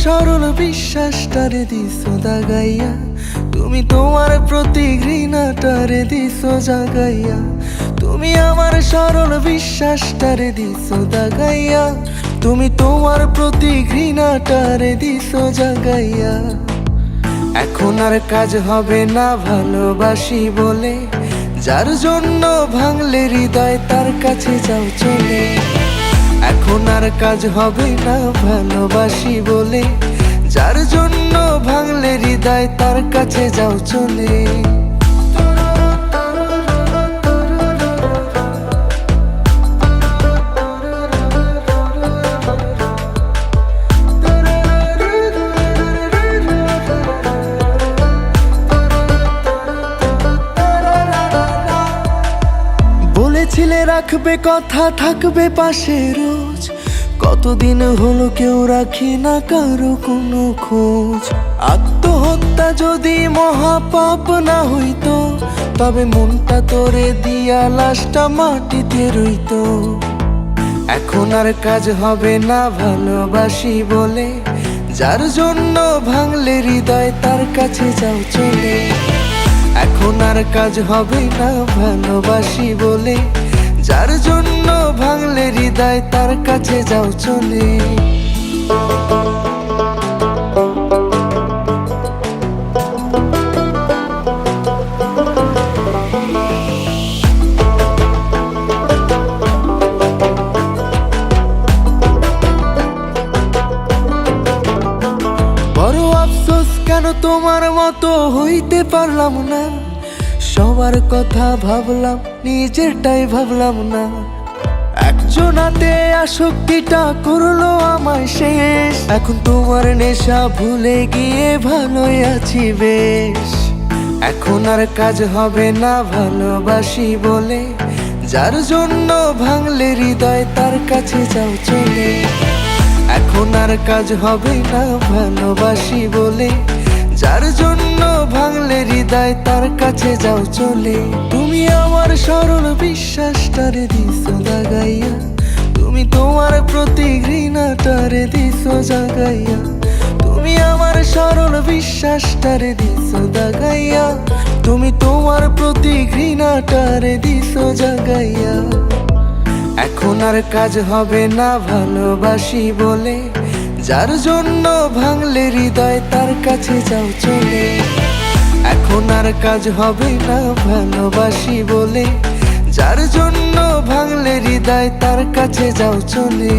সরল বিশ্বাসটারে দিছো দাগাইয়া, তুমি তোমার প্রতি ঘৃণাটারে দিছো জাগাইয়া। তুমি আমার সরল বিশ্বাসটারে দিছো দাগাইয়া, তুমি তোমার প্রতি ঘৃণাটারে দিছো জাগাইয়া। এখন আর কাজ হবে না ভালোবাসি বলে, যার জন্য ভাঙলে হৃদয় তার কাছে যাও চলে। এখন আর কাজ হবে না ভালোবাসি বলে, যার জন্য ভাঙলে হৃদয় তার কাছে যাও চলে। বলেছিলে রাখবে কথা, থাকবে পাশে রোজ, কতদিন হলো কেউ রাখি না কারো কোনো খোঁজ। আত্মহত্যা যদি মহাপাপ না হইতো, তবে মনটা তোরে দিয়া লাশটা মাটিতে রইতো। এখন আর কাজ হবে না ভালোবাসি বলে, যার জন্য ভাঙলে হৃদয় তার কাছে যাও চলে। এখন আর কাজ হবে না ভালোবাসি বলে, যার জন্য ভাঙলে হৃদয় তার কাছে যাও চলে। বড় আফসোস কেন তোমার মতো হইতে পারলাম না, সবার কথা ভাবলাম নিজেরটাই ভাবলাম না। একজনাতে আসক্তিটা করলো আমায় শেষ, এখন তোমার নেশা ভুলে গিয়ে ভালোই আছি বেশ। এখন আর কাজ হবে না ভালোবাসি বলে, যার জন্য ভাঙলে হৃদয় তার কাছে যাও চলে। এখন আর কাজ হবে না ভালোবাসি বলে, যার জন্য ভাঙলে হৃদয় তার কাছে যাও চলে। তুমি আমার সরল বিশ্বাসটারে দিছো দাগাইয়া, তুমি তোমার প্রতি ঘৃণাটারে দিছো জাগাইয়া। তুমি আমার সরল বিশ্বাসটারে দিছো দাগাইয়া, তুমি তোমার প্রতি ঘৃণাটারে দিছো জাগাইয়া। এখন আর কাজ হবে না ভালোবাসি বলে, যার জন্য ভাঙলে হৃদয় তার কাছে যাও চলে। এখন আর কাজ হবে না ভালোবাসি বলে, যার জন্য ভাঙলে হৃদয় তার কাছে যাও চলে।